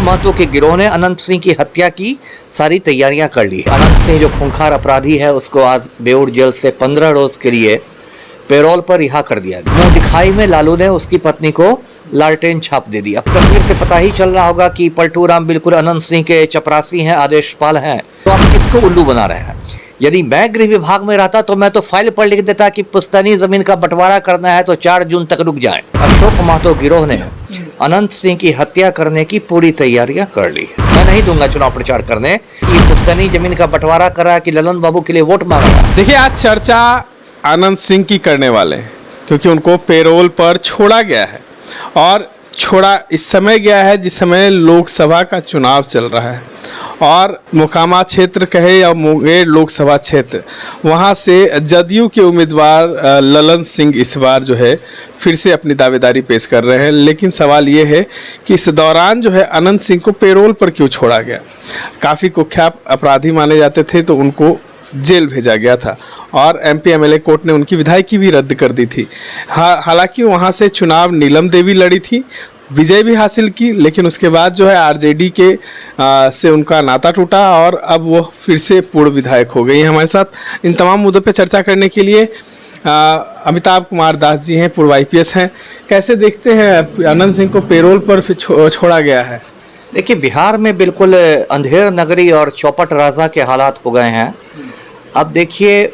महतो के गिरोह ने अनंत सिंह की हत्या की सारी तैयारियां कर ली। अनंत सिंह जो खूंखार अपराधी है उसको आज बेऊर जेल से 15 रोज के लिए पैरोल पर रिहा कर दिया गया। मुंह दिखाई में लालू ने उसकी पत्नी को लालटेन छाप दे दी। अब तस्वीर से पता ही चल रहा होगा कि पलटू राम बिल्कुल अनंत सिंह के चपरासी हैं, आदेशपाल हैं। तो आप किसको उल्लू बना रहे हैं? यदि मैं गृह विभाग में रहता तो मैं तो फाइल पर लिख देता कि पुश्तैनी जमीन का बंटवारा करना है तो 4 जून तक रुक जाए। अशोक महतो गिरोह ने अनंत सिंह की हत्या करने की पूरी तैयारियां कर ली है। मैं नहीं दूंगा चुनाव प्रचार करने कि पुश्तैनी जमीन का बंटवारा करा कि ललन बाबू के लिए वोट मांगा। देखिए, आज चर्चा अनंत सिंह की करने वाले हैं क्योंकि उनको पेरोल पर छोड़ा गया है और छोड़ा इस समय गया है जिस समय लोकसभा का चुनाव चल रहा है और मोकामा क्षेत्र कहे या मुंगेर लोकसभा क्षेत्र, वहां से जदयू के उम्मीदवार ललन सिंह इस बार जो है फिर से अपनी दावेदारी पेश कर रहे हैं। लेकिन सवाल ये है कि इस दौरान जो है अनंत सिंह को पेरोल पर क्यों छोड़ा गया? काफ़ी कुख्यात अपराधी माने जाते थे तो उनको जेल भेजा गया था और एमपी एमएलए कोर्ट ने उनकी विधायकी भी रद्द कर दी थी। हालांकि वहां से चुनाव नीलम देवी लड़ी थी, विजय भी हासिल की, लेकिन उसके बाद जो है आरजेडी के से उनका नाता टूटा और अब वो फिर से पूर्व विधायक हो गई हैं। हमारे साथ इन तमाम मुद्दों पे चर्चा करने के लिए अमिताभ कुमार दास जी हैं, पूर्व IPS हैं। कैसे देखते हैं अनंत सिंह को पेरोल पर छोड़ा गया है? देखिए, बिहार में बिल्कुल अंधेर नगरी और चौपट राजा के हालात हो गए हैं। अब देखिए,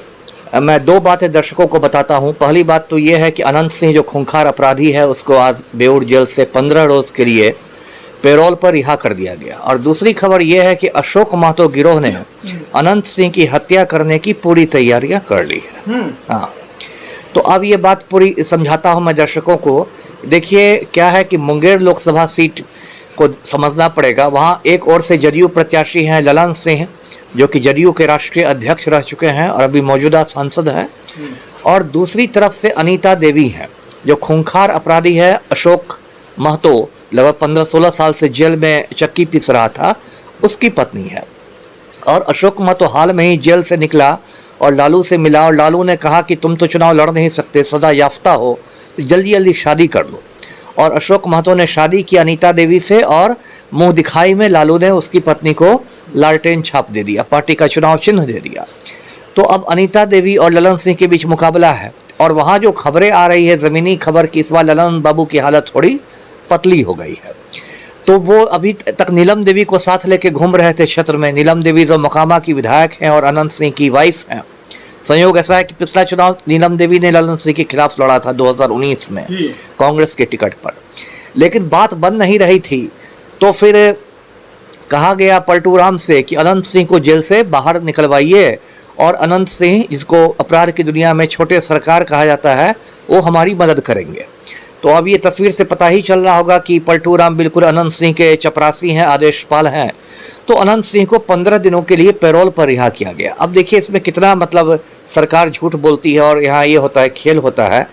मैं 2 बातें दर्शकों को बताता हूं। पहली बात तो ये है कि अनंत सिंह जो खूंखार अपराधी है उसको आज बेऊर जेल से 15 रोज के लिए पैरोल पर रिहा कर दिया गया। और दूसरी खबर यह है कि अशोक महतो गिरोह ने अनंत सिंह की हत्या करने की पूरी तैयारियां कर ली है। हाँ, तो अब ये बात पूरी समझाता हूं मैं दर्शकों को। देखिए, क्या है कि मुंगेर लोकसभा सीट को समझना पड़ेगा। वहाँ एक ओर से जदयू प्रत्याशी हैं ललन सिंह जो कि जदयू के राष्ट्रीय अध्यक्ष रह चुके हैं और अभी मौजूदा सांसद हैं, और दूसरी तरफ से अनीता देवी हैं जो खूंखार अपराधी है। अशोक महतो लगभग 15-16 साल से जेल में चक्की पीस रहा था, उसकी पत्नी है। और अशोक महतो हाल में ही जेल से निकला और लालू से मिला और लालू ने कहा कि तुम तो चुनाव लड़ नहीं सकते, सदा याफ्ता हो, तो जल्दी जल्दी शादी कर लो। और अशोक महतो ने शादी की अनीता देवी से और मुंह दिखाई में लालू ने उसकी पत्नी को लालटेन छाप दे दिया, पार्टी का चुनाव चिन्ह दे दिया। तो अब अनीता देवी और ललन सिंह के बीच मुकाबला है और वहाँ जो खबरें आ रही है, ज़मीनी खबर की, इस बार ललन बाबू की हालत थोड़ी पतली हो गई है। तो वो अभी तक नीलम देवी को साथ लेके घूम रहे थे क्षेत्र में। नीलम देवी जो मोकामा की विधायक हैं और अनंत सिंह की वाइफ हैं। संयोग ऐसा है कि पिछला चुनाव नीलम देवी ने ललन सिंह के खिलाफ लड़ा था 2019 में कांग्रेस के टिकट पर, लेकिन बात बन नहीं रही थी। तो फिर कहा गया पलटू राम से कि अनंत सिंह को जेल से बाहर निकलवाइए और अनंत सिंह, जिसको अपराध की दुनिया में छोटे सरकार कहा जाता है, वो हमारी मदद करेंगे। तो अब ये तस्वीर से पता ही चल रहा होगा कि पलटू राम बिल्कुल अनंत सिंह के चपरासी हैं, आदेशपाल हैं। तो अनंत सिंह को 15 दिनों के लिए पैरोल पर रिहा किया गया। अब देखिए, इसमें कितना मतलब सरकार झूठ बोलती है और यहाँ ये होता है, खेल होता है।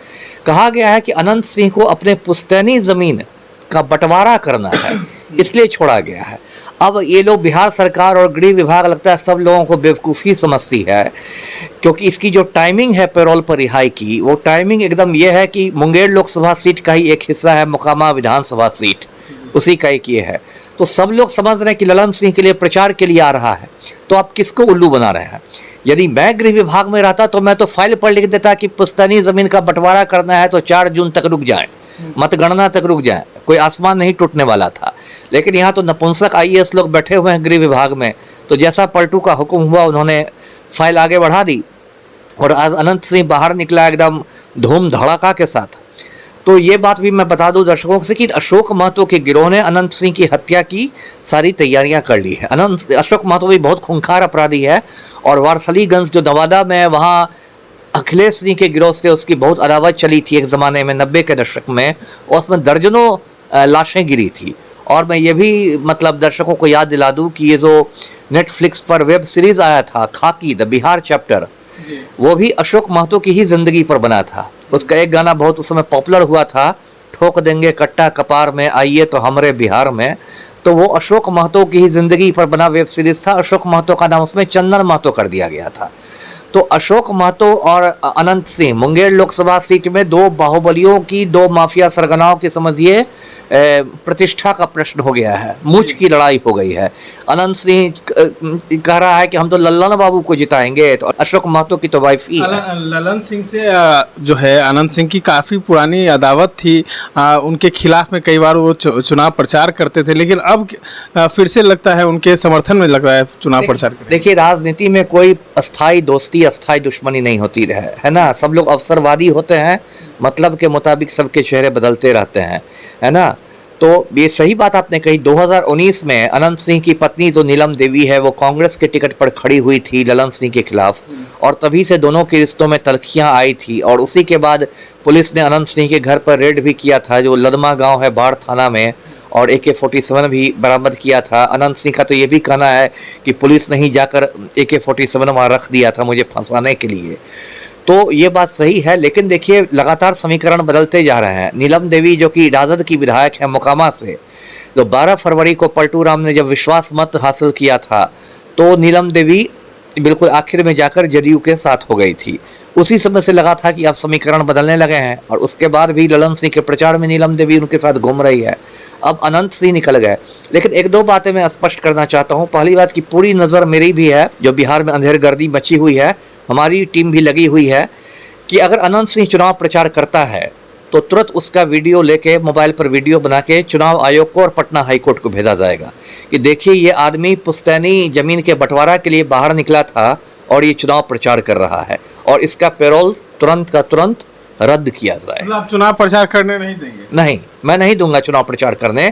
कहा गया है कि अनंत सिंह को अपने पुश्तैनी जमीन का बंटवारा करना है, इसलिए छोड़ा गया है। अब ये लोग, बिहार सरकार और गृह विभाग, लगता है सब लोगों को बेवकूफ़ी समझती है, क्योंकि इसकी जो टाइमिंग है पैरोल पर रिहाई की, वो टाइमिंग एकदम ये है कि मुंगेर लोकसभा सीट का ही एक हिस्सा है मोकामा विधानसभा सीट, उसी का एक ये है। तो सब लोग समझ रहे हैं कि ललन सिंह के लिए प्रचार के लिए आ रहा है। तो आप किसको उल्लू बना रहे हैं? यदि मैं गृह विभाग में रहता तो मैं तो फाइल पर लिख देता कि पुश्तैनी जमीन का बंटवारा करना है तो 4 जून तक रुक जाए, मतगणना तक रुक जाए, कोई आसमान नहीं टूटने वाला था। लेकिन यहाँ तो नपुंसक IAS लोग बैठे हुए हैं गृह विभाग में, तो जैसा पलटू का हुक्म हुआ उन्होंने फाइल आगे बढ़ा दी और आज अनंत सिंह बाहर निकला एकदम धूम धड़ाका के साथ। तो ये बात भी मैं बता दूं दर्शकों से कि अशोक महतो के गिरोह ने अनंत सिंह की हत्या की सारी तैयारियां कर ली है। अशोक महतो भी बहुत खूंखार अपराधी है और वारसलीगंज जो नवादा में, वहाँ अखिलेश सिंह के गिरोह से उसकी बहुत अदावत चली थी एक ज़माने में, 90 के दशक में, और उसमें दर्जनों लाशें गिरी थी। और मैं ये भी मतलब दर्शकों को याद दिला दूं कि ये जो नेटफ्लिक्स पर वेब सीरीज़ आया था खाकी द बिहार चैप्टर, वो भी अशोक महतो की ही ज़िंदगी पर बना था। उसका एक गाना बहुत उस समय पॉपुलर हुआ था, ठोक देंगे कट्टा कपार में, आइए तो हमारे बिहार में। तो वो अशोक महतो की ही ज़िंदगी पर बना वेब सीरीज़ था। अशोक महतो का नाम उसमें चंदन महतो कर दिया गया था। तो अशोक महतो और अनंत सिंह मुंगेर लोकसभा सीट में 2 बाहुबलियों की, 2 माफिया सरगनाओं की समझिए प्रतिष्ठा का प्रश्न हो गया है, मुझ की लड़ाई हो गई है। अनंत सिंह कह रहा है कि हम तो लल्लन बाबू को जिताएंगे, तो अशोक महतो की तो वाइफ ही है। ललन सिंह से जो है अनंत सिंह की काफ़ी पुरानी अदावत थी, उनके खिलाफ में कई बार वो चुनाव प्रचार करते थे, लेकिन अब फिर से लगता है उनके समर्थन में लग रहा है चुनाव प्रचार करें। देखिए, राजनीति में कोई अस्थाई दोस्ती अस्थाई दुश्मनी नहीं होती है ना। सब लोग अवसरवादी होते हैं, मतलब के मुताबिक सबके चेहरे बदलते रहते हैं, है ना। तो ये सही बात आपने कही। 2019 में अनंत सिंह की पत्नी जो नीलम देवी है, वो कांग्रेस के टिकट पर खड़ी हुई थी ललन सिंह के खिलाफ, और तभी से दोनों के रिश्तों में तल्खियां आई थी। और उसी के बाद पुलिस ने अनंत सिंह के घर पर रेड भी किया था, जो लदमा गांव है बाढ़ थाना में, और AK-47 भी बरामद किया था। अनंत सिंह का तो ये भी कहना है कि पुलिस ने ही जाकर AK-47 वहाँ रख दिया था मुझे फंसाने के लिए। तो ये बात सही है, लेकिन देखिए लगातार समीकरण बदलते जा रहे हैं। नीलम देवी जो कि राजद की विधायक है मोकामा से, तो 12 फरवरी को पलटू राम ने जब विश्वास मत हासिल किया था, तो नीलम देवी बिल्कुल आखिर में जाकर जदयू के साथ हो गई थी। उसी समय से लगा था कि अब समीकरण बदलने लगे हैं, और उसके बाद भी ललन सिंह के प्रचार में नीलम देवी उनके साथ घूम रही है। अब अनंत सिंह निकल गए, लेकिन एक दो बातें मैं स्पष्ट करना चाहता हूँ। पहली बात की पूरी नज़र मेरी भी है, जो बिहार में अंधेरगर्दी मची हुई है, हमारी टीम भी लगी हुई है कि अगर अनंत सिंह चुनाव प्रचार करता है तो तुरंत उसका वीडियो लेके मोबाइल पर वीडियो बना के चुनाव आयोग को और पटना हाई कोर्ट को भेजा जाएगा कि देखिए ये आदमी पुश्तैनी जमीन के बंटवारा के लिए बाहर निकला था और ये चुनाव प्रचार कर रहा है, और इसका पेरोल तुरंत का तुरंत रद्द किया जाए। मतलब आप चुनाव प्रचार करने नहीं देंगे? नहीं, मैं नहीं दूंगा चुनाव प्रचार करने।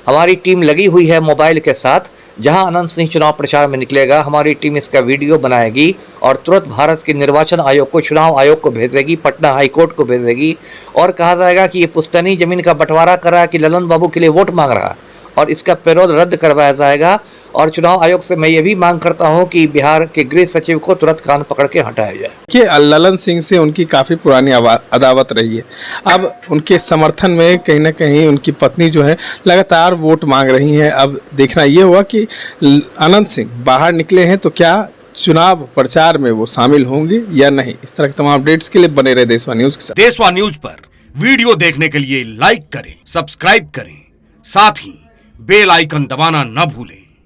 हमारी टीम लगी हुई है मोबाइल के साथ, जहां अनंत सिंह चुनाव प्रचार में निकलेगा हमारी टीम इसका वीडियो बनाएगी और तुरंत भारत के निर्वाचन आयोग को, चुनाव आयोग को भेजेगी, पटना हाई कोर्ट को भेजेगी, और कहा जाएगा कि ये पुश्तैनी जमीन का बंटवारा कर रहा है, कि ललन बाबू के लिए वोट मांग रहा है, और इसका पेरोल रद्द करवाया जाएगा। और चुनाव आयोग से मैं ये भी मांग करता हूं कि बिहार के गृह सचिव को तुरंत कान पकड़ के हटाया जाए। कि ललन सिंह से उनकी काफ़ी पुरानी अदावत रही है। अब उनके समर्थन में कहीं ना कहीं उनकी पत्नी जो है लगातार वोट मांग रही हैं। अब देखना ये हुआ कि अनंत सिंह बाहर निकले हैं तो क्या चुनाव प्रचार में वो शामिल होंगे या नहीं। इस तरह के तमाम अपडेट्स के लिए बने रहे देशवा न्यूज के साथ। देशवा न्यूज पर वीडियो देखने के लिए लाइक करें, सब्सक्राइब करें, साथ ही बेल आइकन दबाना न भूलें।